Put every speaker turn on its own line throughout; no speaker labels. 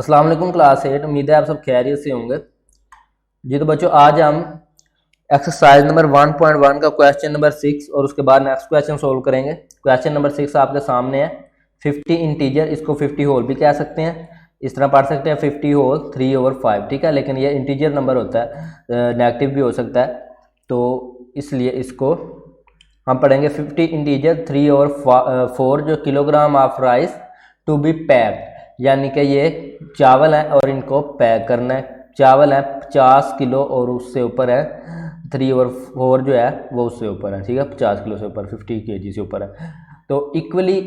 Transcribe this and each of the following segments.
अस्सलाम वालेकुम क्लास 8। उम्मीद है आप सब खैरियत से होंगे। जी तो बच्चों, आज हम एक्सरसाइज नंबर 1.1 का क्वेश्चन नंबर 6 और उसके बाद नेक्स्ट क्वेश्चन सोल्व करेंगे। क्वेश्चन नंबर 6 आपके सामने है। 50 इंटीजर, इसको 50 होल भी कह सकते हैं, इस तरह पढ़ सकते हैं 50 होल 3/5, ठीक है। लेकिन ये इंटीजर नंबर होता है, नेगेटिव भी हो सकता है, तो इसलिए इसको हम पढ़ेंगे 50 इंटीजर 3/4 जो kilogram of rice to be packed, यानी कि ये चावल है और इनको पैक करना है। चावल है 50 किलो और उससे ऊपर है, 3/4 जो है वो उससे ऊपर है, ठीक है। 50 किलो से ऊपर, 50 kg से ऊपर है। तो इक्वली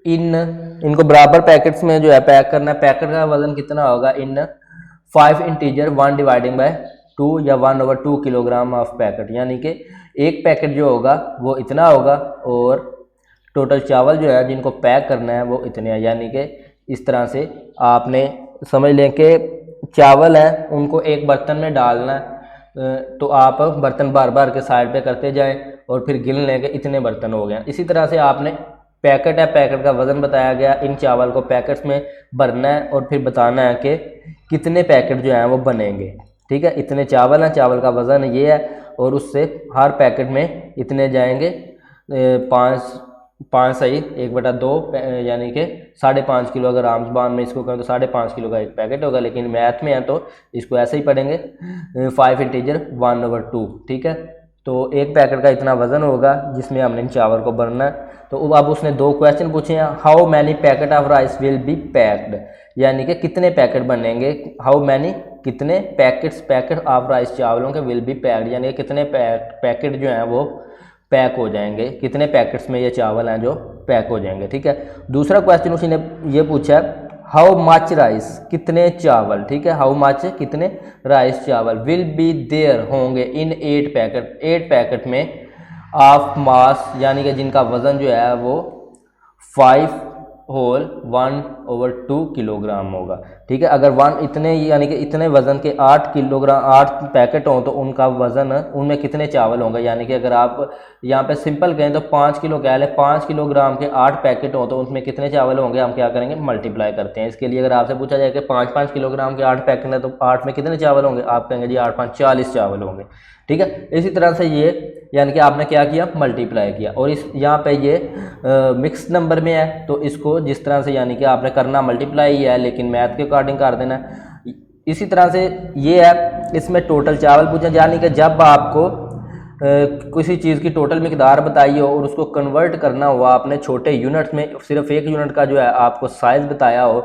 इनको बराबर पैकेट्स में जो है पैक करना है। पैकेट का वजन कितना होगा इन 5 इंटीजर 1 डिवाइडिंग बाय 2 या 1/2 किलोग्राम ऑफ पैकेट, यानी कि एक पैकेट जो होगा वो इतना होगा और टोटल चावल जो है जिनको पैक करना है वो इतने हैं। यानी कि इस तरह से आपने समझ लें कि चावल है उनको एक बर्तन में डालना है, तो आप बर्तन बार बार के साइड पे करते जाएं और फिर गिन लें कि इतने बर्तन हो गए। इसी तरह से आपने पैकेट है, पैकेट का वज़न बताया गया, इन चावल को पैकेट्स में भरना है और फिर बताना है कि कितने पैकेट जो हैं वो बनेंगे, ठीक है। इतने चावल हैं, चावल का वज़न ये है और उससे हर पैकेट में इतने जाएंगे, 5 सही 1/2, यानी कि 5.5 किलो। अगर आम ज़बान में इसको कहें तो 5.5 किलो का एक पैकेट होगा, लेकिन मैथ में है तो इसको ऐसे ही पढ़ेंगे 5 इंटीजर 1/2, ठीक है। तो एक पैकेट का इतना वज़न होगा जिसमें हमने इन चावल को भरना है। तो अब उसने 2 क्वेश्चन पूछे हैं। How many packet of rice will be packed, यानी कि कितने पैकेट बनेंगे। हाउ मैनी कितने पैकेट ऑफ राइस चावलों के विल बी पैक्ड, यानी कि कितने पैकेट जो हैं वो पैक हो जाएंगे, कितने पैकेट्स में ये चावल हैं जो पैक हो जाएंगे, ठीक है। दूसरा क्वेश्चन उसी ने ये पूछा है हाउ मच राइस, कितने चावल, ठीक है। हाउ मच कितने राइस चावल विल बी देयर होंगे इन 8 पैकेट में ऑफ मास, यानी कि जिनका वज़न जो है वो 5 होल 1/2 किलोग्राम होगा, ठीक है। अगर 1 इतने यानी कि इतने वज़न के 8 किलोग्राम 8 पैकेट हों तो उनका वज़न, उनमें कितने चावल होंगे। यानी कि अगर आप यहाँ पे सिंपल कहें तो 5 किलो कह लें, 5 किलोग्राम के 8 पैकेट हों तो उसमें कितने चावल होंगे, हम क्या करेंगे मल्टीप्लाई करते हैं। इसके लिए अगर आपसे पूछा जाए कि 5 किलोग्राम के 8 पैकेट है तो 8 में कितने चावल होंगे, आप कहेंगे जी 8 5 40 चावल होंगे, ठीक है। इसी तरह से ये यानी कि आपने क्या किया मल्टीप्लाई किया, और इस यहाँ पे ये मिक्स नंबर में है तो इसको जिस तरह से यानी कि आपने करना मल्टीप्लाई है, लेकिन मैथ के अकॉर्डिंग कर देना। इसी तरह से ये है, इसमें टोटल चावल पूछे, यानी कि जब आपको किसी चीज़ की टोटल मिकदार बताई हो और उसको कन्वर्ट करना हो आपने छोटे यूनिट्स में, सिर्फ एक यूनिट का जो है आपको साइज़ बताया हो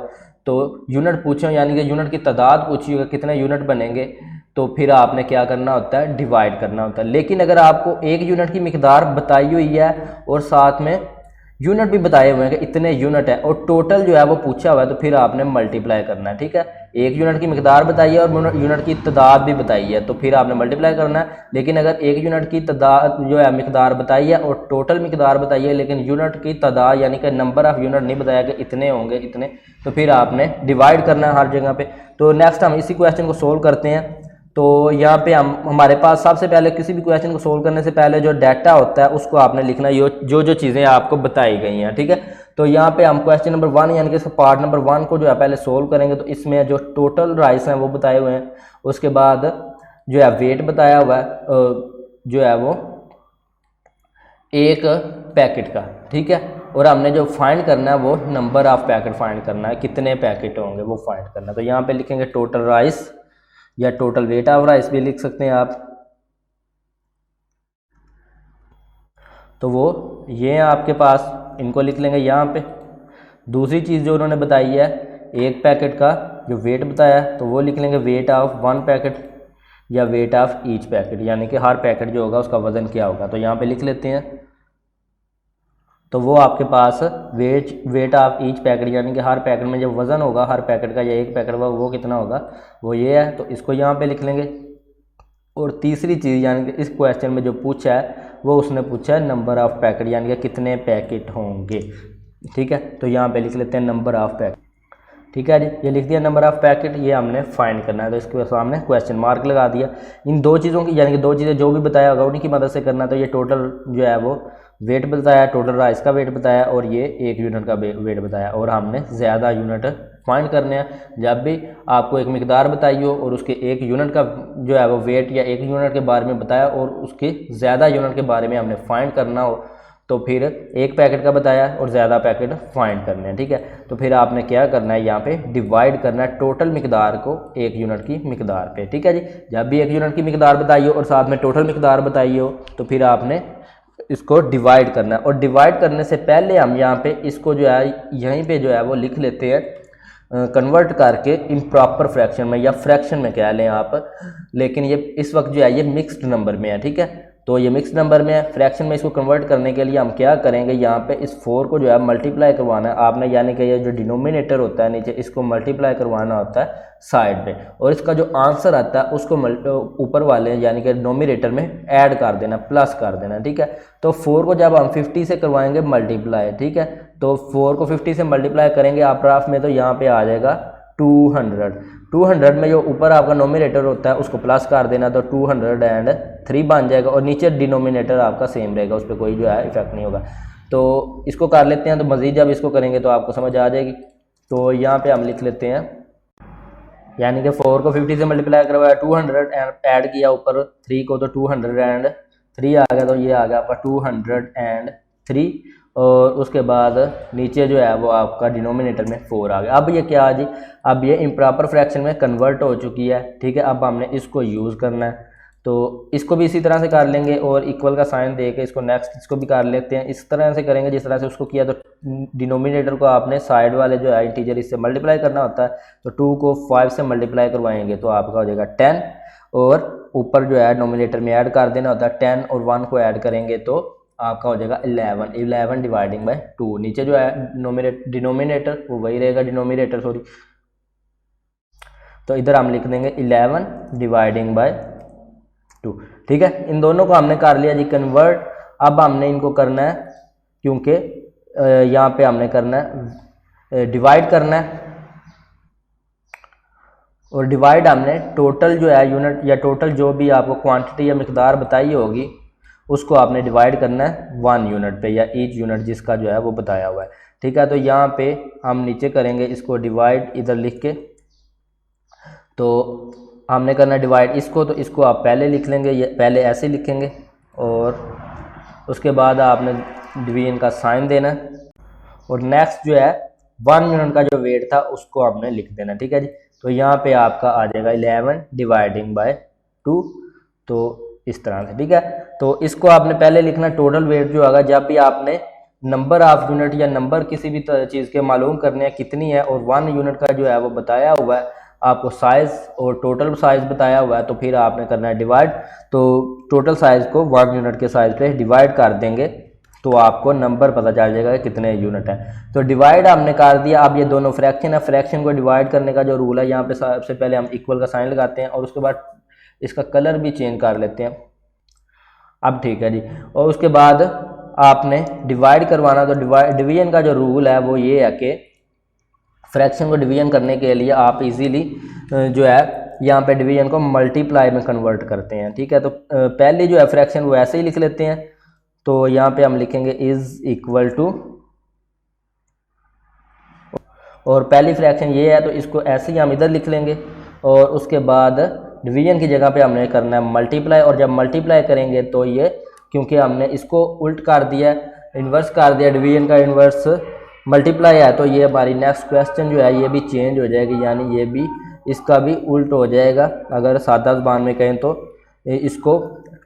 तो यूनिट पूछे हो, यानी कि यूनिट की तादाद पूछी हो कितने यूनिट बनेंगे, तो फिर आपने क्या करना होता है डिवाइड करना होता है। लेकिन अगर आपको एक यूनिट की मिकदार बताई हुई है और साथ में यूनिट भी बताए हुए हैं कि इतने यूनिट है और टोटल जो है वो पूछा हुआ है, तो फिर आपने मल्टीप्लाई करना है, ठीक है। एक यूनिट की मिकदार बताई है और यूनिट की तादाद भी बताई है तो फिर आपने मल्टीप्लाई करना है। लेकिन अगर एक यूनिट की तादाद जो है मिकदार बताई है और टोटल मिकदार बताई है लेकिन यूनिट की तादाद यानी कि नंबर ऑफ यूनिट नहीं बताया कि इतने होंगे इतने, तो फिर आपने डिवाइड करना है हर जगह पे। तो नेक्स्ट हम इसी क्वेश्चन को सोल्व करते हैं। तो यहाँ पे हमारे पास सबसे पहले किसी भी क्वेश्चन को सोल्व करने से पहले जो डाटा होता है उसको आपने लिखना है, जो चीज़ें आपको बताई गई हैं, ठीक है। तो यहाँ पे हम क्वेश्चन नंबर 1 यानी कि पार्ट नंबर 1 को जो है पहले सोल्व करेंगे। तो इसमें जो टोटल राइस हैं वो बताए हुए हैं, उसके बाद जो है वेट बताया हुआ है जो है वो एक पैकेट का, ठीक है। और हमने जो फाइंड करना है वो नंबर ऑफ पैकेट फाइंड करना है, कितने पैकेट होंगे वो फाइंड करना है। तो यहाँ पे लिखेंगे टोटल राइस या टोटल वेट ऑफ राइस भी लिख सकते हैं आप। तो वो ये है आपके पास, इनको लिख लेंगे यहाँ पे। दूसरी चीज़ जो उन्होंने बताई है एक पैकेट का जो वेट बताया तो वो लिख लेंगे वेट ऑफ 1 पैकेट या वेट ऑफ ईच पैकेट, यानी कि हर पैकेट जो होगा उसका वज़न क्या होगा। तो यहाँ पे लिख लेते हैं। तो वो आपके पास वेट ऑफ ईच पैकेट यानी कि हर पैकेट में जो वज़न होगा हर पैकेट का या एक पैकेट का वो कितना होगा वो ये है, तो इसको यहाँ पे लिख लेंगे। और तीसरी चीज़ यानी कि इस क्वेश्चन में जो पूछा है वो उसने पूछा है नंबर ऑफ़ पैकेट, यानी कि कितने पैकेट होंगे, ठीक है। तो यहाँ पे लिख लेते हैं नंबर ऑफ़ पैकेट, ठीक है जी। ये लिख दिया नंबर ऑफ़ पैकेट, ये हमने फाइंड करना है तो इसके सामने क्वेश्चन मार्क लगा दिया। इन 2 चीज़ों की यानी कि 2 चीज़ें जो भी बताया होगा उन्हीं की मदद से करना है। तो ये टोटल जो है वो वेट बताया, टोटल राइस का वेट बताया और ये 1 यूनिट का वेट बताया, और हमने ज़्यादा यूनिट फाइंड करने हैं। जब भी आपको एक मिकदार बताई हो और उसके 1 यूनिट का जो है वो वेट या 1 यूनिट के बारे में बताया और उसके ज़्यादा यूनिट के बारे में हमने फाइंड करना हो, तो फिर 1 पैकेट का बताया और ज़्यादा पैकेट फाइंड करने हैं, ठीक है। तो फिर आपने क्या करना है, यहाँ पे डिवाइड करना है टोटल मिकदार को 1 यूनिट की मिकदार पे, ठीक है जी। जब भी 1 यूनिट की मिकदार बताई हो और साथ में टोटल मिकदार बताई हो, तो फिर आपने इसको डिवाइड करना है। और डिवाइड करने से पहले हम यहाँ पे इसको जो है यहीं पे जो है वो लिख लेते हैं, कन्वर्ट करके इम्प्रॉपर फ्रैक्शन में या फ्रैक्शन में कह लें आप, लेकिन ये इस वक्त जो है ये मिक्स्ड नंबर में है, ठीक है। तो ये मिक्स नंबर में है, फ्रैक्शन में इसको कन्वर्ट करने के लिए हम क्या करेंगे, यहाँ पे इस 4 को जो है मल्टीप्लाई करवाना है आपने, यानी कि ये जो डिनोमिनेटर होता है नीचे, इसको मल्टीप्लाई करवाना होता है साइड में, और इसका जो आंसर आता है उसको ऊपर वाले यानी कि डिनोमिनेटर में ऐड कर देना, प्लस कर देना, ठीक है। तो 4 को जब हम 50 से करवाएंगे मल्टीप्लाई, ठीक है, तो 4 को 50 से मल्टीप्लाई करेंगे अप्रॉक्स में, तो यहाँ पे आ जाएगा 200 में जो ऊपर आपका नोमिनेटर होता है उसको प्लस कर देना, तो 203 बन जाएगा, और नीचे डिनोमिनेटर आपका सेम रहेगा, उस पर कोई जो है इफेक्ट नहीं होगा। तो इसको कर लेते हैं, तो मज़ीद जब इसको करेंगे तो आपको समझ आ जाएगी। तो यहाँ पे हम लिख लेते हैं, यानी कि 4 को 50 से मल्टीप्लाई करवाया, 200 ऐड किया ऊपर 3 को, तो 203 आ गया, तो ये आ गया आपका 203, और उसके बाद नीचे जो है वो आपका डिनोमिनेटर में 4 आ गया। अब ये क्या जी, अब ये इम्प्रॉपर फ्रैक्शन में कन्वर्ट हो चुकी है, ठीक है। अब हमने इसको यूज़ करना है, तो इसको भी इसी तरह से कर लेंगे और इक्वल का साइन दे के इसको नेक्स्ट इसको भी कर लेते हैं। इस तरह से करेंगे जिस तरह से उसको किया, तो डिनोमिनेटर को आपने साइड वाले जो है इंटीजर इससे मल्टीप्लाई करना होता है, तो 2 को 5 से मल्टीप्लाई करवाएंगे तो आपका हो जाएगा 10, और ऊपर जो है नोमिनेटर में ऐड कर देना होता है 10, और 1 को ऐड करेंगे तो आपका हो जाएगा 11 डिवाइडिंग बाय 2। नीचे जो है डिनोमिनेटर वो वही रहेगा, डिनोमिनेटर सॉरी, तो इधर हम लिख देंगे 11 डिवाइडिंग बाय 2, ठीक है। इन दोनों को हमने कर लिया जी कन्वर्ट। अब हमने इनको करना है, क्योंकि यहाँ पे हमने करना है डिवाइड करना है, और डिवाइड हमने टोटल जो है यूनिट या टोटल जो भी आपको क्वांटिटी या मिकदार बताई होगी उसको आपने डिवाइड करना है 1 यूनिट पे, या ईच यूनिट जिसका जो है वो बताया हुआ है, ठीक है। तो यहाँ पे हम नीचे करेंगे इसको डिवाइड, इधर लिख के, तो हमने करना डिवाइड इसको, तो इसको आप पहले लिख लेंगे, ये पहले ऐसे लिखेंगे, और उसके बाद आपने डिवीजन का साइन देना, और नेक्स्ट जो है 1 यूनिट का जो वेट था उसको आपने लिख देना, ठीक है जी। तो यहाँ पे आपका आ जाएगा 11 डिवाइडिंग बाय 2, तो इस तरह से, ठीक है। तो इसको आपने पहले लिखना, टोटल वेट जो होगा, जब भी आपने नंबर ऑफ यूनिट या नंबर किसी भी चीज़ के मालूम करने हैं कितनी है, और 1 यूनिट का जो है वो बताया हुआ है आपको साइज़, और टोटल साइज़ बताया हुआ है, तो फिर आपने करना है डिवाइड। तो टोटल साइज़ को 1 यूनिट के साइज़ पे डिवाइड कर देंगे तो आपको नंबर पता चल जाएगा कि कितने यूनिट है। तो डिवाइड हमने कर दिया। अब ये दोनों फ्रैक्शन है, फ्रैक्शन को डिवाइड करने का जो रूल है, यहाँ पे सबसे पहले हम इक्वल का साइन लगाते हैं और उसके बाद इसका कलर भी चेंज कर लेते हैं। अब ठीक है जी। और उसके बाद आपने डिवाइड करवाना, तो डिवीजन का जो रूल है वो ये है कि फ्रैक्शन को डिवीजन करने के लिए आप इजीली जो है यहाँ पे डिवीजन को मल्टीप्लाई में कन्वर्ट करते हैं, ठीक है। तो पहले जो है फ्रैक्शन वो ऐसे ही लिख लेते हैं, तो यहाँ पे हम लिखेंगे इज इक्वल टू, और पहली फ्रैक्शन ये है तो इसको ऐसे ही हम इधर लिख लेंगे, और उसके बाद डिवीजन की जगह पे हमने करना है मल्टीप्लाई, और जब मल्टीप्लाई करेंगे तो ये, क्योंकि हमने इसको उल्ट कर दिया, इन्वर्स कर दिया, डिवीजन का इन्वर्स मल्टीप्लाई है, तो ये हमारी नेक्स्ट क्वेश्चन जो है ये भी चेंज हो जाएगी, यानी ये भी इसका भी उल्ट हो जाएगा। अगर सादा ज़बान में कहें तो इसको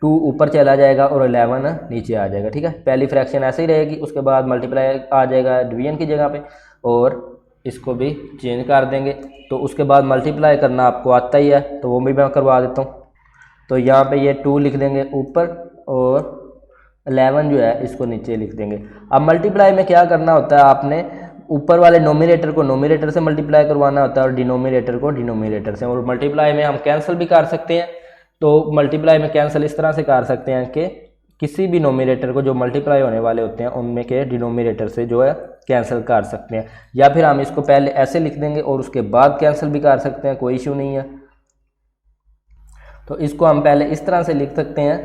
2 ऊपर चला जाएगा और 11 नीचे आ जाएगा, ठीक है। पहली फ्रैक्शन ऐसे ही रहेगी, उसके बाद मल्टीप्लाई आ जाएगा डिवीजन की जगह पे, और इसको भी चेंज कर देंगे। तो उसके बाद मल्टीप्लाई करना आपको आता ही है, तो वो भी मैं करवा देता हूँ। तो यहाँ पे ये 2 लिख देंगे ऊपर, और 11 जो है इसको नीचे लिख देंगे। अब मल्टीप्लाई में क्या करना होता है, आपने ऊपर वाले नोमिनेटर को नोमिनेटर से मल्टीप्लाई करवाना होता है और डिनोमिनेटर को डिनोमिनेटर से। और मल्टीप्लाई में हम कैंसिल भी कर सकते हैं, तो मल्टीप्लाई में कैंसिल इस तरह से कर सकते हैं कि किसी भी नोमिनेटर को जो मल्टीप्लाई होने वाले होते हैं उनमें के डिनोमिनेटर से जो है कैंसिल कर सकते हैं, या फिर हम इसको पहले ऐसे लिख देंगे और उसके बाद कैंसिल भी कर सकते हैं, कोई इशू नहीं है। तो इसको हम पहले इस तरह से लिख सकते हैं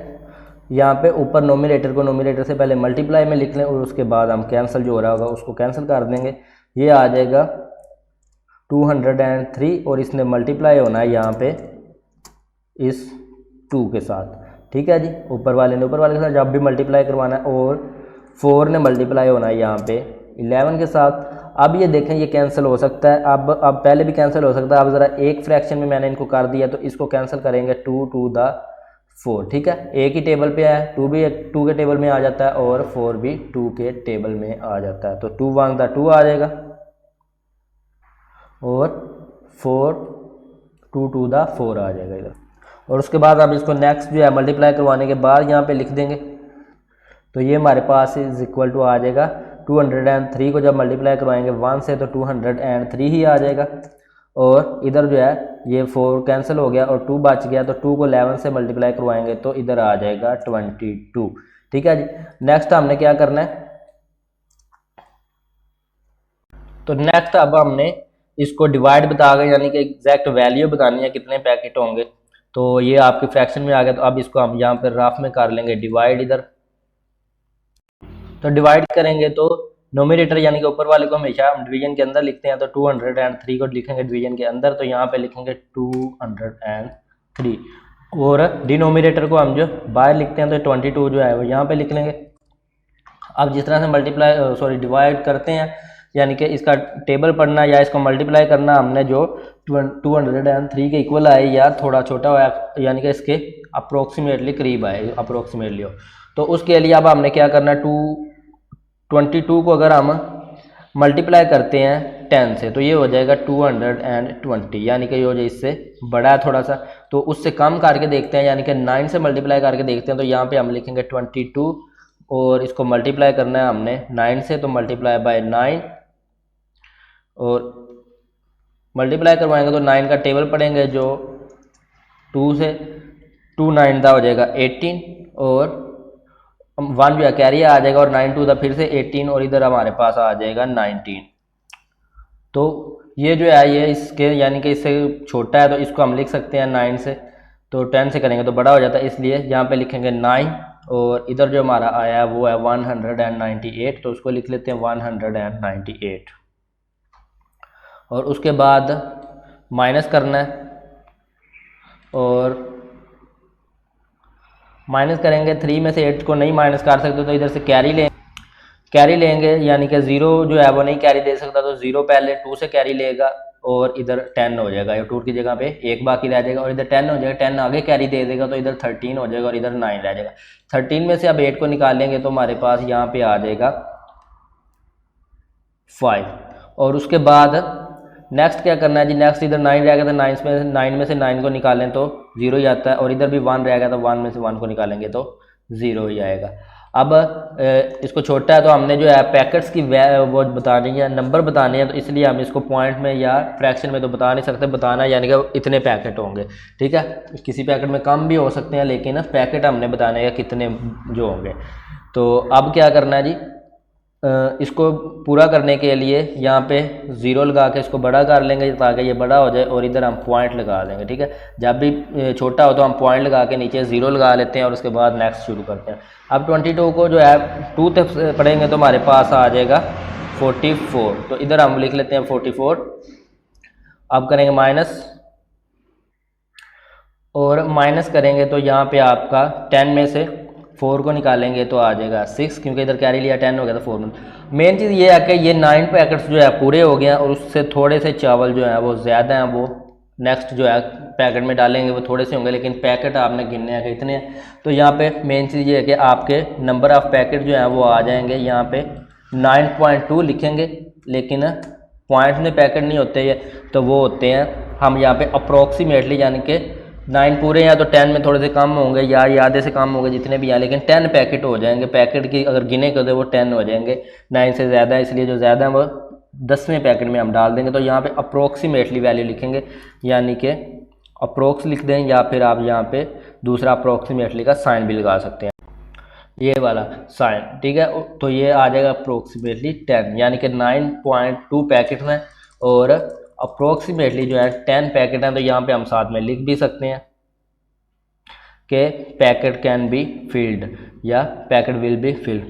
यहाँ पे ऊपर नोमिनेटर को नोमिनेटर से पहले मल्टीप्लाई में लिख लें और उसके बाद हम कैंसिल जो हो रहा होगा उसको कैंसिल कर देंगे। ये आ जाएगा 203 और इसने मल्टीप्लाई होना है यहाँ पे इस 2 के साथ, ठीक है जी। ऊपर वाले के साथ जब भी मल्टीप्लाई करवाना है, और 4 ने मल्टीप्लाई होना है यहाँ पे 11 के साथ। अब ये देखें ये कैंसिल हो सकता है, अब पहले भी कैंसिल हो सकता है। अब ज़रा एक फ्रैक्शन में मैंने इनको कर दिया तो इसको कैंसिल करेंगे 2 टू द 4, ठीक है। एक ही टेबल पे है, 2 भी 2 के टेबल में आ जाता है और 4 भी 2 के टेबल में आ जाता है। तो 2 1 द 2 आ जाएगा और 4 2 टू द 4 आ जाएगा इधर। और उसके बाद अब इसको नेक्स्ट जो है मल्टीप्लाई करवाने के बाद यहाँ पे लिख देंगे। तो ये हमारे पास इज इक्वल टू आ जाएगा 203 को जब मल्टीप्लाई करवाएंगे 1 से तो 203 ही आ जाएगा। और इधर जो है ये 4 कैंसिल हो गया और 2 बच गया, तो 2 को 11 से मल्टीप्लाई करवाएंगे तो इधर आ जाएगा 22, ठीक है जी। नेक्स्ट हमने क्या करना है, तो नेक्स्ट अब हमने इसको डिवाइड बता गए, यानी कि एग्जैक्ट वैल्यू बतानी है कितने पैकेट होंगे। तो ये आपके फ्रैक्शन में आ गया, तो अब इसको हम यहाँ पर रफ में कर लेंगे डिवाइड इधर। तो डिवाइड करेंगे तो नोमिनेटर यानी कि ऊपर वाले को हमेशा हम डिवीजन के अंदर लिखते हैं, तो 203 को लिखेंगे डिवीजन के अंदर, तो यहाँ पे लिखेंगे 203 और डिनोमिनेटर को हम जो बाहर लिखते हैं तो 22 जो है वो यहाँ पे लिख लेंगे। अब जिस तरह से डिवाइड करते हैं, यानी कि इसका टेबल पढ़ना या इसको मल्टीप्लाई करना, हमने जो 203 के इक्वल आए या थोड़ा छोटा हुआ यानी कि इसके अप्रोक्सीमेटली करीब आए, अप्रोक्सीमेटली हो, तो उसके लिए अब हमने क्या करना है 22 को अगर हम मल्टीप्लाई करते हैं 10 से तो ये हो जाएगा 220, यानी कि ये इससे बड़ा है थोड़ा सा, तो उससे कम करके देखते हैं, यानी कि 9 से मल्टीप्लाई करके देखते हैं। तो यहाँ पे हम लिखेंगे 22 और इसको मल्टीप्लाई करना है हमने 9 से, तो मल्टीप्लाई बाय 9 और मल्टीप्लाई करवाएंगे तो 9 का टेबल पढ़ेंगे जो 2 से 2 9 का हो जाएगा 18 और 1 जो है कैरी आ जाएगा और 9 2 द फिर से 18 और इधर हमारे पास आ जाएगा 19। तो ये जो है ये इसके यानी कि इससे छोटा है तो इसको हम लिख सकते हैं 9 से, तो 10 से करेंगे तो बड़ा हो जाता है, इसलिए यहाँ पे लिखेंगे 9 और इधर जो हमारा आया है वो है 198, तो उसको लिख लेते हैं 198 और उसके बाद माइनस करना है और माइनस करेंगे 3 में से 8 को नहीं माइनस कर सकते तो इधर से कैरी लेंगे, यानी कि 0 जो है वो नहीं कैरी दे सकता, तो 0 पहले 2 से कैरी लेगा और इधर 10 हो जाएगा, 2 की जगह पे 1 बाकी रह जाएगा और इधर 10 हो जाएगा, 10 आगे कैरी दे देगा तो इधर 13 हो जाएगा और इधर 9 रह जाएगा। 13 में से अब 8 को निकालेंगे तो हमारे पास यहाँ पे आ जाएगा 5 और उसके बाद नेक्स्ट क्या करना है जी, नेक्स्ट इधर 9 रहेगा तो 9 में से 9 को निकालें तो 0 ही आता है और इधर भी 1 रहेगा तो 1 में से 1 को निकालेंगे तो 0 ही आएगा। अब इसको छोटा है तो हमने जो है पैकेट्स की वो बतानी है, नंबर बताने हैं, तो इसलिए हम इसको पॉइंट में या फ्रैक्शन में तो बता नहीं सकते, बताना यानी कि इतने पैकेट होंगे, ठीक है। किसी पैकेट में कम भी हो सकते हैं लेकिन पैकेट हमने बताने हैं कितने जो होंगे। तो अब क्या करना है जी, इसको पूरा करने के लिए यहाँ पे 0 लगा के इसको बड़ा कर लेंगे ताकि ये बड़ा हो जाए और इधर हम पॉइंट लगा देंगे, ठीक है। जब भी छोटा हो तो हम पॉइंट लगा के नीचे 0 लगा लेते हैं और उसके बाद नेक्स्ट शुरू करते हैं। अब 22 को जो है 2 तक पढ़ेंगे तो हमारे पास आ जाएगा 44, तो इधर हम लिख लेते हैं 44। अब करेंगे माइनस और माइनस करेंगे तो यहाँ पे आपका 10 में से 4 को निकालेंगे तो आ जाएगा 6, क्योंकि इधर कैरी लिया 10 हो गया था 4 में। मेन चीज़ ये है कि ये 9 पैकेट्स जो है पूरे हो गए हैं और उससे थोड़े से चावल जो है वो ज़्यादा हैं, वो नेक्स्ट जो है पैकेट में डालेंगे वो थोड़े से होंगे, लेकिन पैकेट आपने गिनने हैं कि इतने हैं। तो यहाँ पे मेन चीज़ ये है कि आपके नंबर ऑफ़ पैकेट जो है वो आ जाएंगे यहाँ पे 9.2 लिखेंगे, लेकिन पॉइंट में पैकेट नहीं होते ये, तो वो होते हैं हम यहाँ पे अप्रोक्सीमेटली, यानी कि 9 पूरे हैं तो 10 में थोड़े से कम होंगे या आधे से कम होंगे जितने भी हैं, लेकिन 10 पैकेट हो जाएंगे। पैकेट की अगर गिने कर दे वो 10 हो जाएंगे, 9 से ज़्यादा है, इसलिए जो ज़्यादा है वो 10वें पैकेट में हम डाल देंगे। तो यहाँ पे अप्रोक्सीमेटली वैल्यू लिखेंगे, यानी कि अप्रोक्स लिख दें या फिर आप यहाँ पे दूसरा अप्रोक्सीमेटली का साइन भी लगा सकते हैं, ये वाला साइन, ठीक है। तो ये आ जाएगा अप्रोक्सीमेटली 10, यानी कि 9.2 पैकेट हैं और अप्रोक्सीमेटली जो है 10 पैकेट हैं, तो यहाँ पे हम साथ में लिख भी सकते हैं के पैकेट कैन बी फिल्ड या पैकेट विल बी फिल्ड।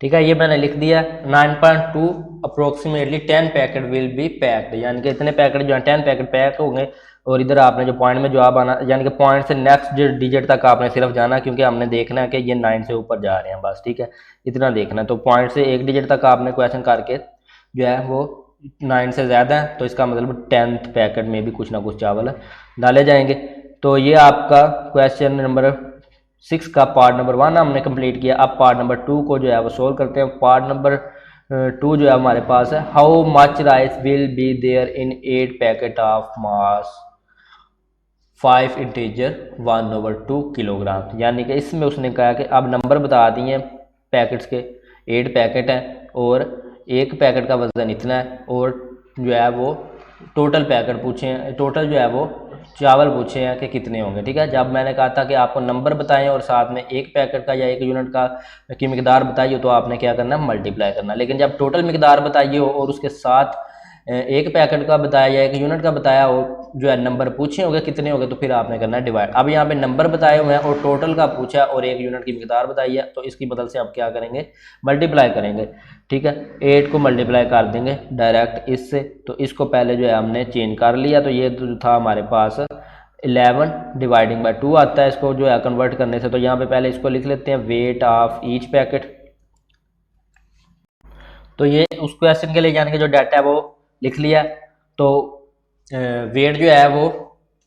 ठीक है, ये मैंने लिख दिया। 9.2 approximately 10 packet will be packed, यानी कि इतने पैकेट जो है 10 पैकेट पैक होंगे। और इधर आपने जो पॉइंट में जवाब आना, यानी कि पॉइंट से नेक्स्ट डिजिट तक आपने सिर्फ जाना, क्योंकि हमने देखना है कि ये 9 से ऊपर जा रहे हैं बस। ठीक है, इतना देखना है। तो पॉइंट से एक डिजिट तक आपने क्वेश्चन करके जो है वो 9 से ज़्यादा है, तो इसका मतलब 10th पैकेट में भी कुछ ना कुछ चावल डाले जाएंगे। तो ये आपका क्वेश्चन नंबर 6 का पार्ट नंबर 1 हमने कंप्लीट किया। अब पार्ट नंबर 2 को जो है वो सोल्व करते हैं। पार्ट नंबर 2 जो है हमारे पास है, how much rice will be there in 8 packet of mass 5 integer 1/2 kilogram. यानी कि इसमें उसने कहा कि अब नंबर बता दिए पैकेट्स के, 8 पैकेट हैं और एक पैकेट का वजन इतना है, और जो है वो टोटल पैकेट पूछे हैं, टोटल जो है वो चावल पूछे हैं कि कितने होंगे। ठीक है, जब मैंने कहा था कि आपको नंबर बताएं और साथ में एक पैकेट का या एक यूनिट का की मिकदार बताइए, तो आपने क्या करना है, मल्टीप्लाई करना। लेकिन जब टोटल मिकदार बताइए हो और उसके साथ एक पैकेट का बताया या एक यूनिट का बताया हो, जो है नंबर पूछे होंगे कितने होंगे, तो फिर आपने करना है डिवाइड। अब यहाँ पे नंबर बताए हुए हैं और टोटल का पूछा और एक यूनिट की मिकदार बताई है, तो इसकी बदल से आप क्या करेंगे, मल्टीप्लाई करेंगे। ठीक है, 8 को मल्टीप्लाई कर देंगे डायरेक्ट इससे, तो इसको पहले जो है हमने चेंज कर लिया। तो ये जो था हमारे पास 11 डिवाइडिंग बाय 2 आता है, इसको जो है कन्वर्ट करने से। तो यहाँ पे पहले इसको लिख लेते हैं, वेट ऑफ ईच पैकेट। तो ये उस क्वेश्चन के लिए यानी कि जो डाटा है वो लिख लिया। तो वेट जो है वो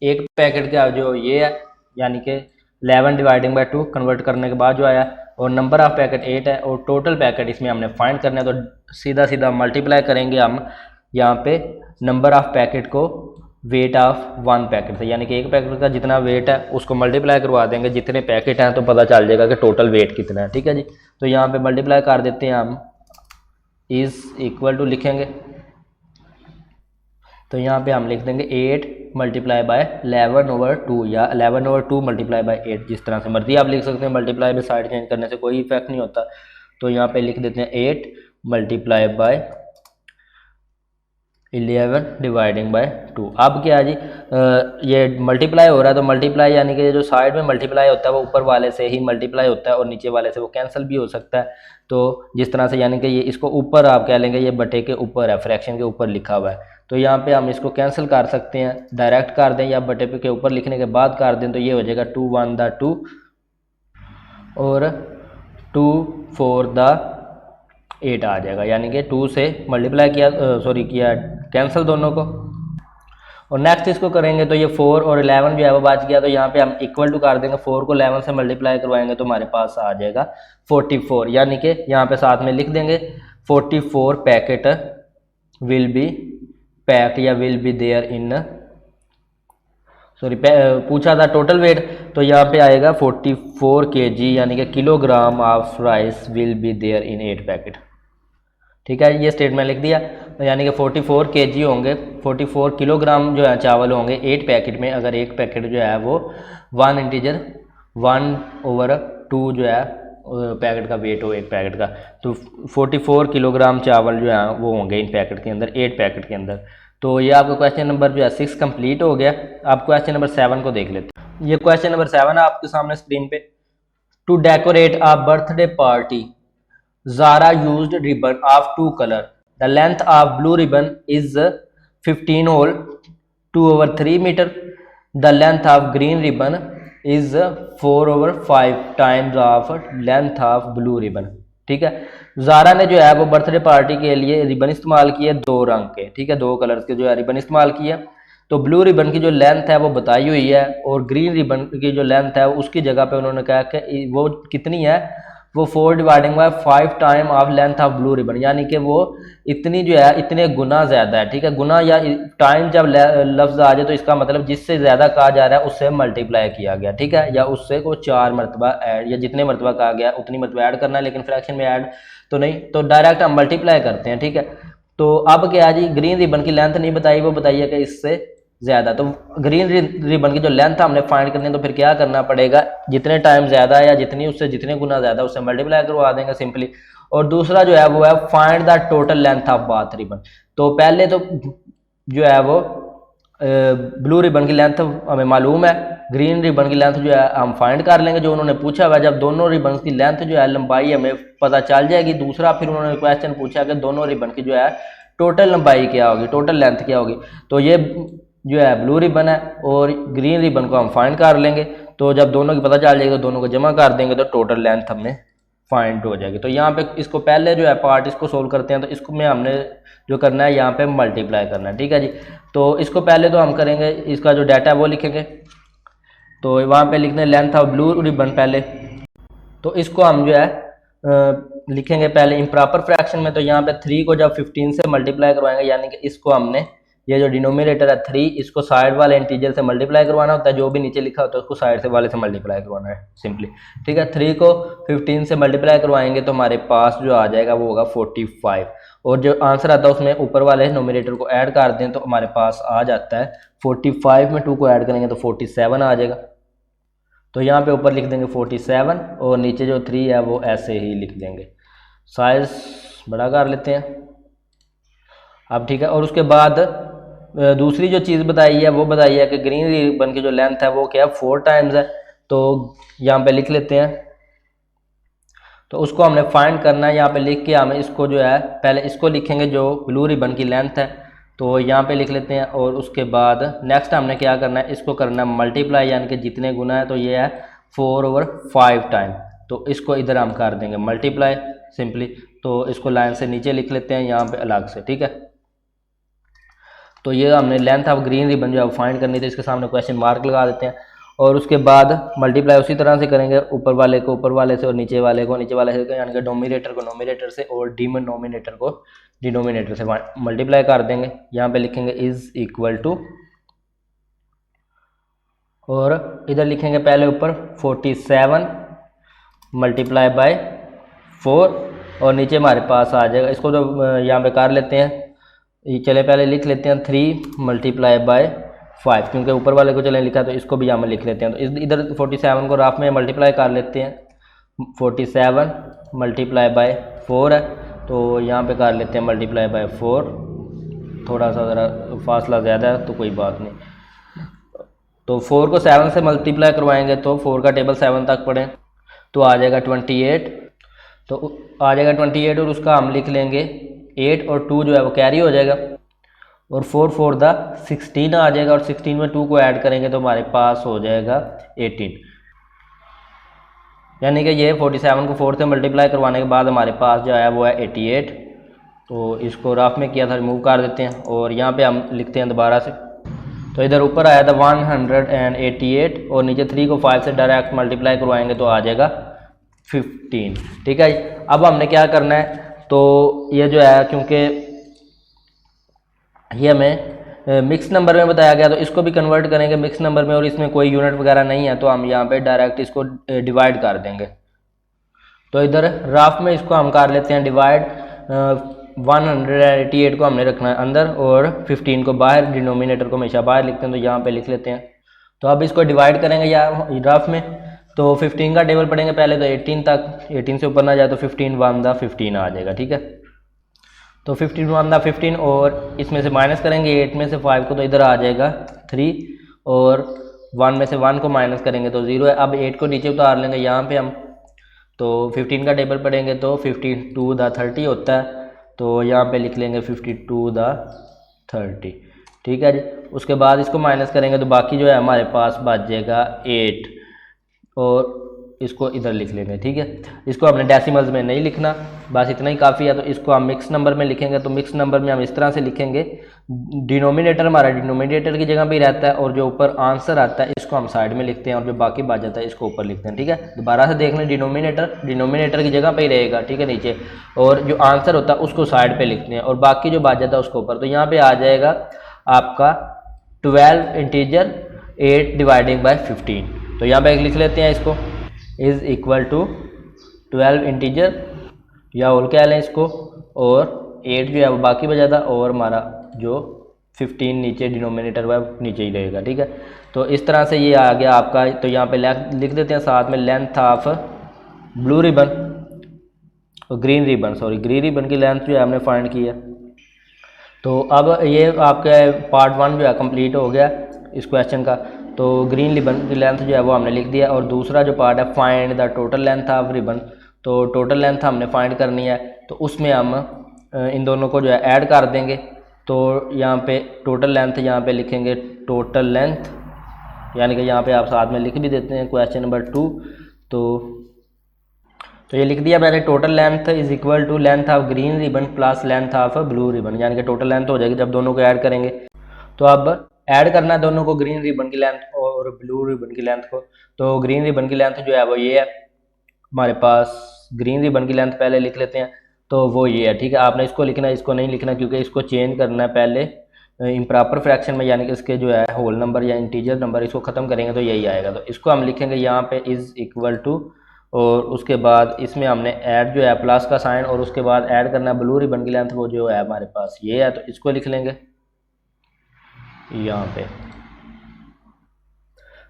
एक पैकेट का जो ये है, यानी कि 11 डिवाइडिंग बाय 2 कन्वर्ट करने के बाद जो आया, और नंबर ऑफ पैकेट 8 है, और टोटल पैकेट इसमें हमने फाइंड करना है। तो सीधा सीधा मल्टीप्लाई करेंगे हम यहाँ पे नंबर ऑफ पैकेट को वेट ऑफ 1 पैकेट से, यानी कि एक पैकेट का जितना वेट है उसको मल्टीप्लाई करवा देंगे जितने पैकेट हैं, तो पता चल जाएगा कि टोटल वेट कितना है। ठीक है जी, तो यहाँ पे मल्टीप्लाई कर देते हैं हम, इज इक्वल टू लिखेंगे। तो यहाँ पे हम लिख देंगे 8 मल्टीप्लाई बाय 11/2 या 11/2 मल्टीप्लाई बाय 8, जिस तरह से मर्जी आप लिख सकते हैं। मल्टीप्लाई में साइड चेंज करने से कोई इफेक्ट नहीं होता। तो यहाँ पे लिख देते हैं 8 मल्टीप्लाई बाय 11 डिवाइडिंग बाय 2। अब क्या है जी, ये मल्टीप्लाई हो रहा है, तो मल्टीप्लाई यानी कि जो साइड में मल्टीप्लाई होता है वो ऊपर वाले से ही मल्टीप्लाई होता है और नीचे वाले से वो कैंसिल भी हो सकता है। तो जिस तरह से यानी कि ये इसको ऊपर आप कह लेंगे, ये बटे के ऊपर है, फ्रैक्शन के ऊपर लिखा हुआ है, तो यहाँ पे हम इसको कैंसिल कर सकते हैं, डायरेक्ट कर दें या बटे पे के ऊपर लिखने के बाद कर दें। तो ये हो जाएगा 2 1 दा 2 और 2 4 दा 8 आ जाएगा, यानी कि 2 से मल्टीप्लाई किया, सॉरी किया कैंसिल दोनों को। और नेक्स्ट इसको करेंगे तो ये 4 और 11 जो है वो बच गया, तो यहाँ पे हम इक्वल टू कर देंगे, 4 को 11 से मल्टीप्लाई करवाएंगे तो हमारे पास आ जाएगा 44, यानी कि यहाँ पे साथ में लिख देंगे 44 पैकेट विल बी पैक्ड या will be there in, sorry पूछा था टोटल वेट, तो यहाँ पे आएगा 44 kg यानी कि kilogram of rice will be there in 8 packet. ठीक है, ये स्टेटमेंट लिख दिया, यानी कि 44 kg होंगे, 44 किलोग्राम जो है चावल होंगे 8 पैकेट में, अगर एक पैकेट जो है वो 1 इंटीजर 1/2 जो है पैकेट का वेट हो एक पैकेट का, तो 44 किलोग्राम चावल जो है वो होंगे इन पैकेट के अंदर, 8 पैकेट के अंदर। तो ये आपका क्वेश्चन नंबर जो है 6 कंप्लीट हो गया। आप क्वेश्चन नंबर 7 को देख लेते हैं। ये क्वेश्चन नंबर 7 है आपके सामने स्क्रीन पे। To decorate a birthday party Zara used ribbon of 2 color. The length of blue ribbon is 15 hole 2/3 meter. The length of green ribbon is 4/5 times of length of blue ribbon. ठीक है, Zara ने जो है वो birthday party के लिए ribbon इस्तेमाल किए 2 रंग के, ठीक है, 2 कलर के जो है रिबन इस्तेमाल किए। तो ब्लू रिबन की जो लेंथ है वो बताई हुई है, और ग्रीन रिबन की जो लेंथ है उसकी जगह पे उन्होंने कहा कि वो कितनी है, वो 4 dividing by 5 time of length of blue ribbon, यानी कि वो इतनी जो है इतने गुना ज़्यादा है। ठीक है, गुना या टाइम जब लफ्ज़ आ जाए तो इसका मतलब जिससे ज़्यादा कहा जा रहा है उससे मल्टीप्लाई किया गया। ठीक है, या उससे को 4 मरतबा ऐड, या जितने मरतबा कहा गया उतनी मरतबा ऐड करना है, लेकिन फ्रैक्शन में ऐड तो नहीं, तो डायरेक्ट हम मल्टीप्लाई करते हैं। ठीक है, तो अब क्या जी, ग्रीन रिबन की लेंथ नहीं बताई, वो बताइए कि इससे ज़्यादा। तो ग्रीन रिबन की जो लेंथ हमने फाइंड करनी है, तो फिर क्या करना पड़ेगा, जितने टाइम ज़्यादा है या जितनी उससे जितने गुना ज़्यादा उससे मल्टीप्लाई करवा देंगे सिंपली। और दूसरा जो है वो है find the total length of bath ribbon. तो पहले तो जो है वो ब्लू रिबन की लेंथ हमें मालूम है, ग्रीन रिबन की लेंथ जो है हम फाइंड कर लेंगे जो उन्होंने पूछा हुआ। जब दोनों रिबन की लेंथ जो है लंबाई हमें पता चल जाएगी, दूसरा फिर उन्होंने क्वेश्चन पूछा कि दोनों रिबन की जो है टोटल लंबाई क्या होगी, टोटल लेंथ क्या होगी। तो ये जो है ब्लू रिबन है और ग्रीन रिबन को हम फाइंड कर लेंगे। तो जब दोनों की पता चल जाएगी तो दोनों को जमा कर देंगे तो टोटल लेंथ हमें फाइंड हो जाएगी। तो यहाँ पे इसको पहले जो है पार्ट इसको सोल्व करते हैं। तो इसको में हमने जो करना है यहाँ पे मल्टीप्लाई करना है, ठीक है जी। तो इसको पहले तो हम करेंगे, इसका जो डाटा है वो लिखेंगे। तो वहाँ पे लिखने लेंथ ऑफ ब्लू रिबन पहले, तो इसको हम जो है लिखेंगे पहले इम्प्रॉपर फ्रैक्शन में। तो यहाँ पे 3 को जब 15 से मल्टीप्लाई करवाएंगे, यानी कि इसको हमने ये जो डिनोमिनेटर है 3, इसको साइड वाले इंटीजर से मल्टीप्लाई करवाना होता है, जो भी नीचे लिखा होता है उसको साइड से वाले से मल्टीप्लाई करवाना है सिंपली, ठीक है। 3 को 15 से मल्टीप्लाई करवाएंगे तो हमारे पास जो आ जाएगा वो होगा 45, और जो आंसर आता है उसमें ऊपर वाले नोमिनेटर को ऐड कर दें तो हमारे पास आ जाता है 45 में 2 को ऐड करेंगे तो 47 आ जाएगा। तो यहाँ पे ऊपर लिख देंगे 47 और नीचे जो 3 है वो ऐसे ही लिख देंगे। साइज बड़ा कर लेते हैं अब, ठीक है। और उसके बाद दूसरी जो चीज़ बताई है वो बताई है कि ग्रीन रिबन की जो लेंथ है वो क्या है 4 टाइम्स है। तो यहाँ पे लिख लेते हैं, तो उसको हमने फाइंड करना है। यहाँ पे लिख के हमें इसको जो है पहले इसको लिखेंगे जो ब्लू रिबन की लेंथ है, तो यहाँ पे लिख लेते हैं। और उसके बाद नेक्स्ट हमने क्या करना है, इसको करना है मल्टीप्लाई, यानी कि जितने गुना है तो ये है 4/5 टाइम। तो इसको इधर हम कर देंगे मल्टीप्लाई सिंपली। तो इसको लाइन से नीचे लिख लेते हैं यहाँ पे अलग से, ठीक है। तो ये हमने लेंथ ऑफ ग्रीन रिबन जो है फाइंड करनी थी, इसके सामने क्वेश्चन मार्क लगा देते हैं। और उसके बाद मल्टीप्लाई उसी तरह से करेंगे, ऊपर वाले को ऊपर वाले से और नीचे वाले को नीचे वाले से, यानी कि डोमिनेटर को नोमिनेटर से और डिनोमिनेटर को डिनोमिनेटर से मल्टीप्लाई कर देंगे। यहाँ पे लिखेंगे इज इक्वल टू, और इधर लिखेंगे पहले ऊपर 47 मल्टीप्लाई बाय 4 और नीचे हमारे पास आ जाएगा। इसको तो यहाँ पे कर लेते हैं, चले पहले लिख लेते हैं 3 मल्टीप्लाई बाय 5, क्योंकि ऊपर वाले को चले लिखा तो इसको भी यहाँ में लिख लेते हैं। तो इधर 47 को राफ में मल्टीप्लाई कर लेते हैं। 47 मल्टीप्लाई बाय 4 है, तो यहाँ पे कर लेते हैं मल्टीप्लाई बाय 4। थोड़ा सा ज़रा फासला ज़्यादा है तो कोई बात नहीं। तो 4 को 7 से मल्टीप्लाई करवाएंगे तो 4 का टेबल 7 तक पढ़ें तो आ जाएगा 28। तो आ जाएगा 28 और उसका हम लिख लेंगे 8 और 2 जो है वो कैरी हो जाएगा, और 4 4 द 16 आ जाएगा, और 16 में 2 को ऐड करेंगे तो हमारे पास हो जाएगा 18। यानी कि ये 47 को 4 से मल्टीप्लाई करवाने के बाद हमारे पास जो है वो है 88। तो इसको रफ में किया था, रिमूव कर देते हैं और यहाँ पे हम लिखते हैं दोबारा से। तो इधर ऊपर आया था 188 और नीचे 3 को 5 से डायरेक्ट मल्टीप्लाई करवाएंगे तो आ जाएगा 15, ठीक है। अब हमने क्या करना है, तो ये जो है क्योंकि ये हमें मिक्स नंबर में बताया गया तो इसको भी कन्वर्ट करेंगे मिक्स नंबर में, और इसमें कोई यूनिट वगैरह नहीं है तो हम यहाँ पे डायरेक्ट इसको डिवाइड कर देंगे। तो इधर राफ में इसको हम कर लेते हैं डिवाइड। 188 को हमने रखना है अंदर और 15 को बाहर, डिनोमिनेटर को हमेशा बाहर लिखते हैं तो यहाँ पे लिख लेते हैं। तो अब इसको डिवाइड करेंगे या राफ में, तो 15 का टेबल पढ़ेंगे पहले तो 18 तक, 18 से ऊपर ना जाए तो 15 1 द 15 आ जाएगा, ठीक है। तो 15 1 द 15 और इसमें से माइनस करेंगे 8 में से 5 को तो इधर आ जाएगा 3, और 1 में से 1 को माइनस करेंगे तो 0 है। अब 8 को नीचे उतार लेंगे यहाँ पे हम, तो 15 का टेबल पढ़ेंगे तो 52 द 30 होता है, तो यहाँ पे लिख लेंगे 52 द 30, ठीक है जी। उसके बाद इसको माइनस करेंगे तो बाकी जो है हमारे पास बच जाएगा 8, और इसको इधर लिख लेंगे, ठीक है। इसको हमने डेसिमल्स में नहीं लिखना, बस इतना ही काफ़ी है। तो इसको हम मिक्स नंबर में लिखेंगे, तो मिक्स नंबर में हम इस तरह से लिखेंगे, डिनोमिनेटर हमारा डिनोमिनेटर की जगह पे ही रहता है और जो ऊपर आंसर आता है इसको हम साइड में लिखते हैं और जो बाकी बच जाता है इसको ऊपर लिखते हैं, ठीक है। दोबारा से देख लें, डिनोमिनेटर की जगह पे ही रहेगा, ठीक है, नीचे, और जो आंसर होता है उसको साइड पे लिखते हैं और बाकी जो बच जाता है उसको ऊपर। तो यहाँ पे आ जाएगा आपका 12 इंटीजर 8 डिवाइडिंग बाय 15। तो यहाँ पे लिख लेते हैं इसको इज इक्वल टू 12 इंटीजर या होल कह लें इसको, और 8 जो है वो बाकी बचा था, और हमारा जो 15 नीचे डिनोमिनेटर हुआ नीचे ही रहेगा, ठीक है। तो इस तरह से ये आ गया आपका। तो यहाँ पे लिख देते हैं साथ में लेंथ ऑफ ब्लू रिबन और ग्रीन रिबन की लेंथ जो है हमने फाइंड की है। तो अब ये आपका पार्ट 1 जो है कंप्लीट हो गया इस क्वेश्चन का। तो ग्रीन रिबन की लेंथ जो है वो हमने लिख दिया। और दूसरा जो पार्ट है find the total length of ribbon, तो टोटल लेंथ हमने फाइंड करनी है, तो उसमें हम इन दोनों को जो है ऐड कर देंगे। तो यहाँ पे टोटल लेंथ यहाँ पे लिखेंगे टोटल लेंथ, यानी कि यहाँ पे आप साथ में लिख भी देते हैं क्वेश्चन नंबर 2। तो ये लिख दिया मैंने, total length is equal to length of green ribbon plus length of blue ribbon, यानी कि टोटल लेंथ हो जाएगी जब दोनों को ऐड करेंगे। तो अब ऐड करना है दोनों को, ग्रीन रिबन की लेंथ और ब्लू रिबन की लेंथ को। तो ग्रीन रिबन की लेंथ जो है वो ये है हमारे पास, ग्रीन रिबन की लेंथ पहले लिख लेते हैं, तो वो ये है, ठीक है। आपने इसको लिखना है, इसको नहीं लिखना, क्योंकि इसको चेंज करना है पहले इम्प्रॉपर फ्रैक्शन में, यानी कि इसके जो है होल नंबर या इंटीजर नंबर, इसको ख़त्म करेंगे तो यही आएगा। तो इसको हम लिखेंगे यहाँ पे इज़ इक्वल टू, और उसके बाद इसमें हमने ऐड जो है प्लस का साइन, और उसके बाद ऐड करना है ब्लू रिबन की लेंथ, वो जो है हमारे पास ये है, तो इसको लिख लेंगे यहाँ पे।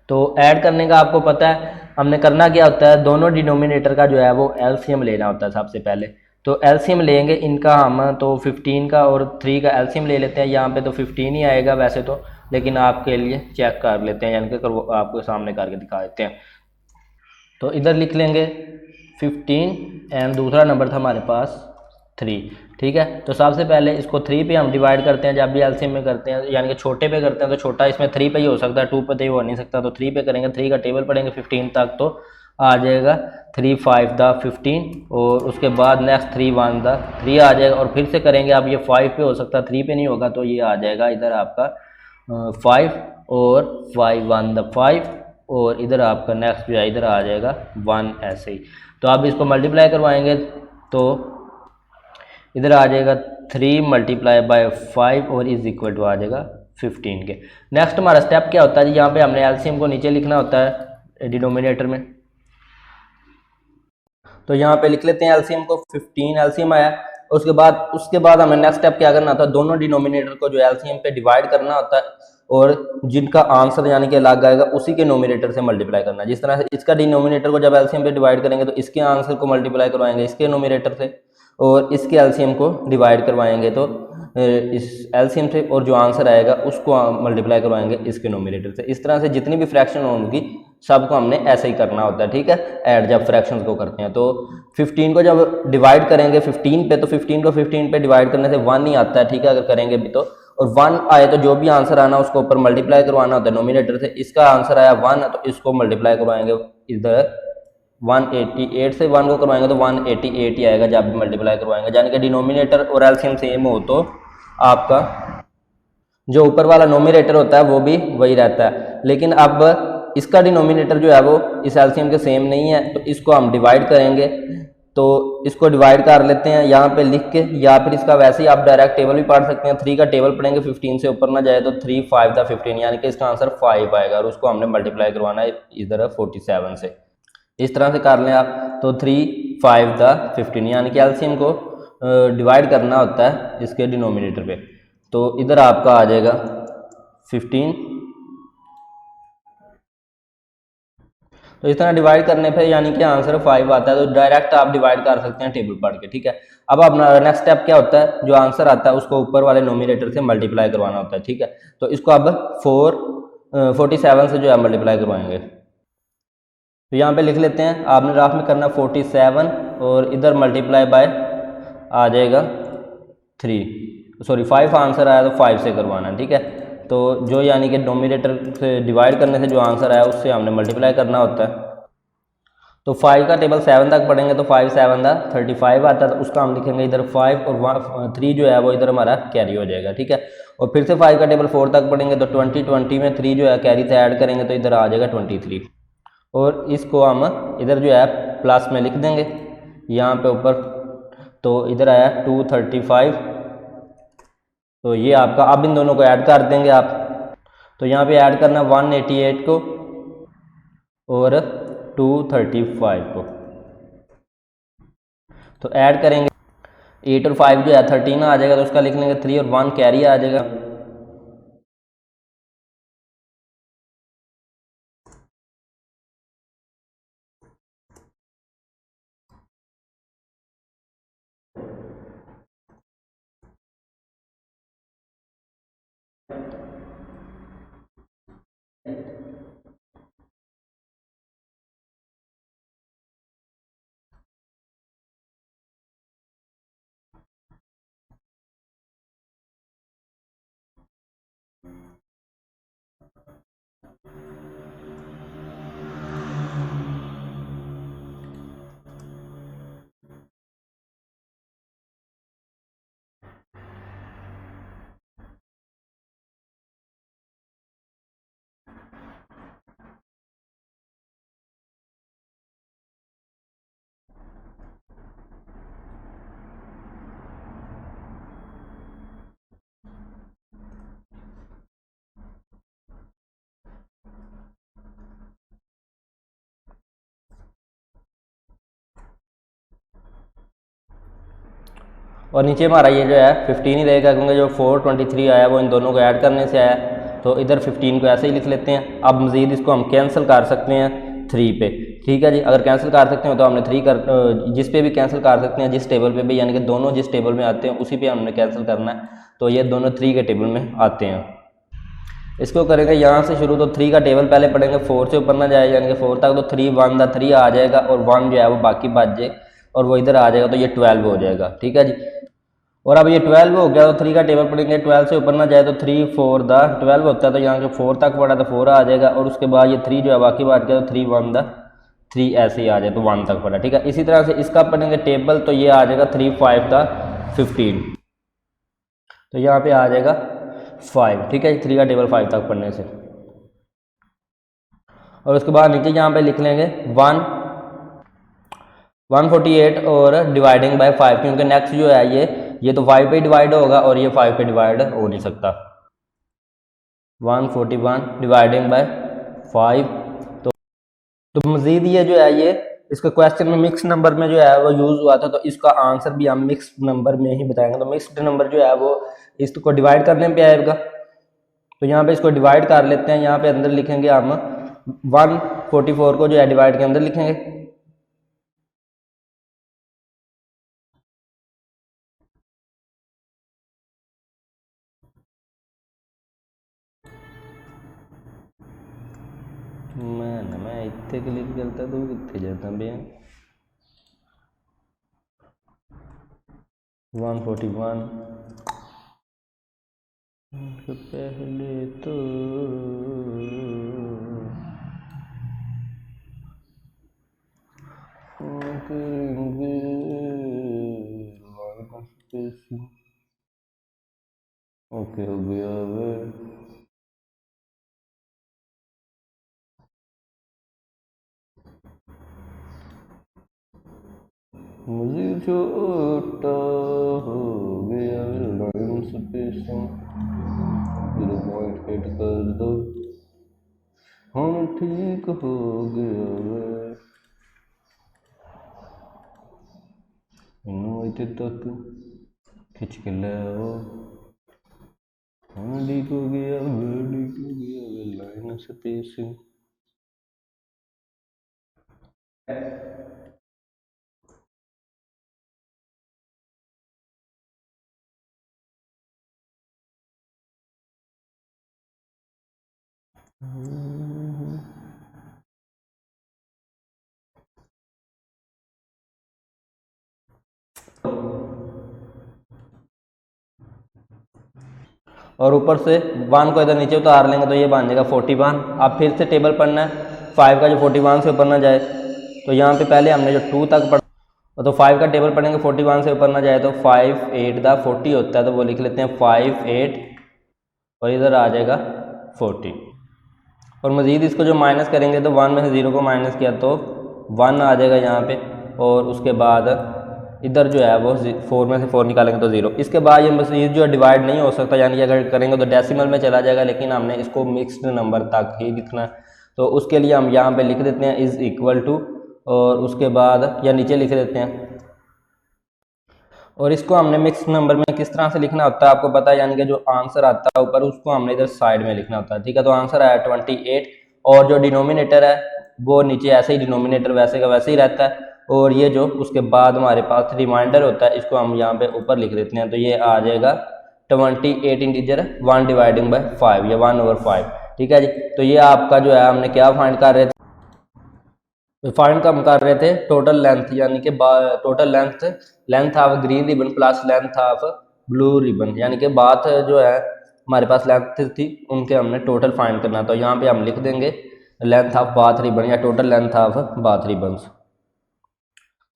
तो ऐड करने का आपको पता है हमने करना क्या होता है, दोनों डिनोमिनेटर का जो है वो एलसीएम लेना होता है सबसे पहले। तो एलसीएम लेंगे इनका हम, तो 15 का और 3 का एलसीएम ले लेते हैं। यहाँ पे तो 15 ही आएगा वैसे तो, लेकिन आपके लिए चेक कर लेते हैं, यानी कि आपको सामने करके दिखा देते हैं। तो इधर लिख लेंगे 15 एंड दूसरा नंबर था हमारे पास 3, ठीक है। तो सबसे पहले इसको 3 पे हम डिवाइड करते हैं, जब भी एलसीएम में करते हैं, यानी कि छोटे पे करते हैं तो छोटा इसमें 3 पे ही हो सकता है, 2 पे तो हो नहीं सकता। तो 3 पे करेंगे, 3 का टेबल पढ़ेंगे 15 तक, तो आ जाएगा 3 5 द 15, और उसके बाद नेक्स्ट 3 1 द 3 आ जाएगा। और फिर से करेंगे, अब ये 5 पे हो सकता है, 3 पे नहीं होगा, तो ये आ जाएगा इधर आपका 5 और 5 1 द 5, और इधर आपका नेक्स्ट जो है इधर आ जाएगा 1, ऐसे ही। तो आप इसको मल्टीप्लाई करवाएंगे तो इधर आ जाएगा 3 मल्टीप्लाई बाय 5 और इज इक्वल टू आ जाएगा 15 के। नेक्स्ट हमारा स्टेप क्या होता है जी, यहाँ पे हमने एलसीएम को नीचे लिखना होता है डिनोमिनेटर में। तो यहाँ पे लिख लेते हैं एलसीएम को, 15 एलसीएम आया। उसके बाद हमें नेक्स्ट स्टेप क्या करना होता है, दोनों डिनोमिनेटर को जो एलसीएम पे डिवाइड करना होता है, और जिनका आंसर यानी कि अलग आएगा उसी के नोमिनेटर से मल्टीप्लाई करना है। जिस तरह से इसका डिनोमिनेटर को जब एलसीएम पे डिवाइड करेंगे तो इसके आंसर को मल्टीप्लाई करवाएंगे इसके नोमिनेटर से, और इसके एलसीएम को डिवाइड करवाएंगे तो इस एलसीएम से, और जो आंसर आएगा उसको मल्टीप्लाई करवाएंगे इसके नोमिनेटर से। इस तरह से जितनी भी फ्रैक्शन होंगी सबको हमने ऐसे ही करना होता है, ठीक है, ऐड जब फ्रैक्शंस को करते हैं। तो 15 को जब डिवाइड करेंगे 15 पे, तो 15 को 15 पे डिवाइड करने से 1 ही आता है, ठीक है, अगर करेंगे भी तो। और 1 आए तो जो भी आंसर आना उसको ऊपर मल्टीप्लाई करवाना होता है नोमिनेटर से। इसका आंसर आया 1, तो इसको मल्टीप्लाई करवाएंगे इधर 188 से, 1 को करवाएंगे तो 188 ही आएगा जब भी मल्टीप्लाई करवाएंगे, यानी कि डिनोमिनेटर और एलसीएम सेम हो तो आपका जो ऊपर वाला नोमिनेटर होता है वो भी वही रहता है। लेकिन अब इसका डिनोमिनेटर जो है वो इस एलसीएम के सेम नहीं है, तो इसको हम डिवाइड करेंगे। तो इसको डिवाइड कर लेते हैं यहाँ पे लिख के, या फिर इसका वैसे ही आप डायरेक्ट टेबल भी पढ़ सकते हैं। 3 का टेबल पढ़ेंगे 15 से ऊपर ना जाए तो 3 5 द 15, यानी कि इसका आंसर 5 आएगा, और उसको हमने मल्टीप्लाई करवाना है इधर 47 से। इस तरह से कर लें आप, तो 3 5 द 15, यानी कि एलसीएम को डिवाइड करना होता है इसके डिनोमिनेटर पे। तो इधर आपका आ जाएगा 15। तो इस तरह डिवाइड करने पे यानी कि आंसर 5 आता है, तो डायरेक्ट आप डिवाइड कर सकते हैं टेबल पढ़ के, ठीक है। अब अपना नेक्स्ट स्टेप क्या होता है, जो आंसर आता है उसको ऊपर वाले नोमिनेटर से मल्टीप्लाई करवाना होता है, ठीक है। तो इसको अब 47 से जो है मल्टीप्लाई करवाएंगे। तो यहाँ पे लिख लेते हैं, आपने राफ में करना 47, और इधर मल्टीप्लाई बाय आ जाएगा 5 आंसर आया तो 5 से करवाना, ठीक है। तो जो यानी कि डोमिनेटर से डिवाइड करने से जो आंसर आया उससे हमने मल्टीप्लाई करना होता है। तो 5 का टेबल 7 तक पढ़ेंगे तो 5 7 दा 35 आता है, तो उसका हम लिखेंगे इधर 5, और 3 जो है वो इधर हमारा कैरी हो जाएगा, ठीक है। और फिर से 5 का टेबल 4 तक पढ़ेंगे तो 20 में 3 जो है कैरी से ऐड करेंगे तो इधर आ जाएगा 23, और इसको हम इधर जो है प्लस में लिख देंगे यहाँ पे ऊपर। तो इधर आया 235, तो ये आपका, अब इन दोनों को ऐड कर देंगे आप। तो यहाँ पे ऐड करना 188 को और 235 को, तो ऐड करेंगे 8 और 5 जो है 13 आ जाएगा, तो उसका लिख लेंगे 3 और 1 कैरी आ जाएगा। और नीचे हमारा ये जो है 15 ही रहेगा, क्योंकि जो 423 आया वो इन दोनों को ऐड करने से आया, तो इधर 15 को ऐसे ही लिख लेते हैं। अब मज़ीद इसको हम कैंसिल कर सकते हैं 3 पे, ठीक है जी। अगर कैंसिल कर सकते हो तो हमने 3 कर, जिस पे भी कैंसिल कर सकते हैं, जिस टेबल पे भी, यानी कि दोनों जिस टेबल में आते हैं उसी पे हमने कैंसिल करना है, तो ये दोनों 3 के टेबल में आते हैं। इसको करेंगे यहाँ से शुरू, तो 3 का टेबल पहले पढ़ेंगे, 4 से ऊपर ना जाए, यानी कि 4 तक, तो 3 1 दा 3 आ जाएगा और 1 जो है वो बाकी बच जाए और वो इधर आ जाएगा, तो ये 12 हो जाएगा, ठीक है जी। और अब ये 12 हो गया, तो 3 का टेबल पढ़ेंगे, 12 से ऊपर ना जाए, तो 3 4 दा 12 होता है, तो यहाँ से 4 तक पढ़ा तो 4 आ जाएगा, और उसके बाद ये 3 जो है बाकी बच गया, तो 3 1 दा 3 ऐसे ही आ जाए, तो 1 तक पढ़ा, ठीक है। इसी तरह से इसका पढ़ेंगे टेबल, तो ये आ जाएगा 3 5 दा 15, तो यहाँ पे आ जाएगा 5, ठीक है। 3 का टेबल 5 तक पढ़ने से, और उसके बाद नीचे यहाँ पे लिख लेंगे 148 और डिवाइडिंग बाय 5, क्योंकि नेक्स्ट जो है ये तो 5 पे डिवाइड होगा और ये 5 पे डिवाइड हो नहीं सकता। 141 डिवाइडिंग बाय 5, तो मज़ीद ये जो है ये इसका क्वेश्चन में मिक्स नंबर में जो है वो यूज़ हुआ था, तो इसका आंसर भी हम मिक्स नंबर में ही बताएंगे। तो मिक्स्ड नंबर जो है वो इसको डिवाइड करने पे आएगा, तो यहाँ पे इसको डिवाइड कर लेते हैं। यहाँ पे अंदर लिखेंगे हम 144 को जो है डिवाइड के अंदर लिखेंगे, मैं इतने क्लिक करता तो कितने जाता भैया। 141 पहले तो ओके हो गया वे। मुझे छोटा हो गया लाइन स्पेसिंग, पॉइंट ऐड कर दो, हम ठीक हो गया वे। इनोवेट तक खिंच के लाओ, हम ठीक हो गया लाइन स्पेसिंग। और ऊपर से 1 को इधर नीचे उतार लेंगे, तो ये बन जाएगा 41। अब फिर से टेबल पढ़ना है 5 का, जो 41 से ऊपर ना जाए, तो यहाँ पे पहले हमने जो 2 तक पढ़ा, तो 5 का टेबल पढ़ेंगे 41 से ऊपर ना जाए, तो 5 8 दा 40 होता है, तो वो लिख लेते हैं 5 8 और इधर आ जाएगा 40। और मज़ीद इसको जो माइनस करेंगे, तो 1 में से 0 को माइनस किया तो 1 आ जाएगा यहाँ पे, और उसके बाद इधर जो है वो 4 में से 4 निकालेंगे तो 0। इसके बाद ये मज़ीद जो डिवाइड नहीं हो सकता, यानी अगर करेंगे तो डेसिमल में चला जाएगा, लेकिन हमने इसको मिक्स्ड नंबर तक ही लिखना है, तो उसके लिए हम यहाँ पे लिख देते हैं इज़ इक्वल टू, और उसके बाद या नीचे लिख देते हैं। और इसको हमने मिक्स नंबर में किस तरह से लिखना होता है आपको पता है, यानी कि जो आंसर आता है ऊपर उसको हमने इधर साइड में लिखना होता है, ठीक है। तो आंसर आया 28, और जो डिनोमिनेटर है वो नीचे ऐसे ही, डिनोमिनेटर वैसे का वैसे ही रहता है, और ये जो उसके बाद हमारे पास रिमाइंडर होता है इसको हम यहाँ पे ऊपर लिख देते हैं, तो ये आ जाएगा 28 इंटीजर 1 डिवाइडिंग बाय 5 या 1/5, ठीक है जी। तो ये आपका जो है हमने क्या फाइंड कर रहे थे, फाइंड कम कर रहे थे टोटल लेंथ, यानी कि total length of green ribbon plus length of blue ribbon, यानी कि बात जो है हमारे पास लेंथ थी उनके हमने टोटल फाइंड करना। तो यहाँ पे हम लिख देंगे लेंथ ऑफ बाथ रिबन या total length of bath ribbons,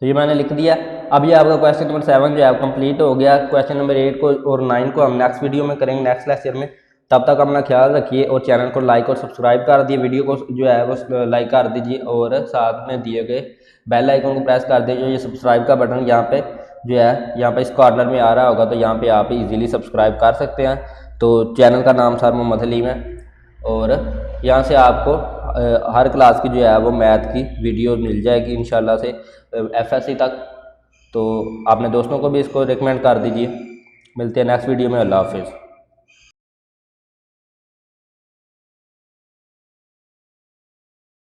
तो ये मैंने लिख दिया। अब ये आपका क्वेश्चन नंबर 7 जो है कंप्लीट हो गया। क्वेश्चन नंबर 8 को और 9 को हम नेक्स्ट वीडियो में करेंगे, नेक्स्ट लेक्चर में। तब तक अपना ख्याल रखिए और चैनल को लाइक और सब्सक्राइब कर दिए, वीडियो को जो है वो लाइक कर दीजिए, और साथ में दिए गए बेल आइकन को प्रेस कर दीजिए। ये सब्सक्राइब का बटन यहाँ पे जो है यहाँ पे इस कॉर्नर में आ रहा होगा, तो यहाँ पे आप इजीली सब्सक्राइब कर सकते हैं। तो चैनल का नाम सर मोहम्मद हलीम है, और यहाँ से आपको हर क्लास की जो है वो मैथ की वीडियो मिल जाएगी इंशाल्लाह से FSC तक। तो अपने दोस्तों को भी इसको रिकमेंड कर दीजिए। मिलते हैं नेक्स्ट वीडियो में। अल्लाह हाफिज़।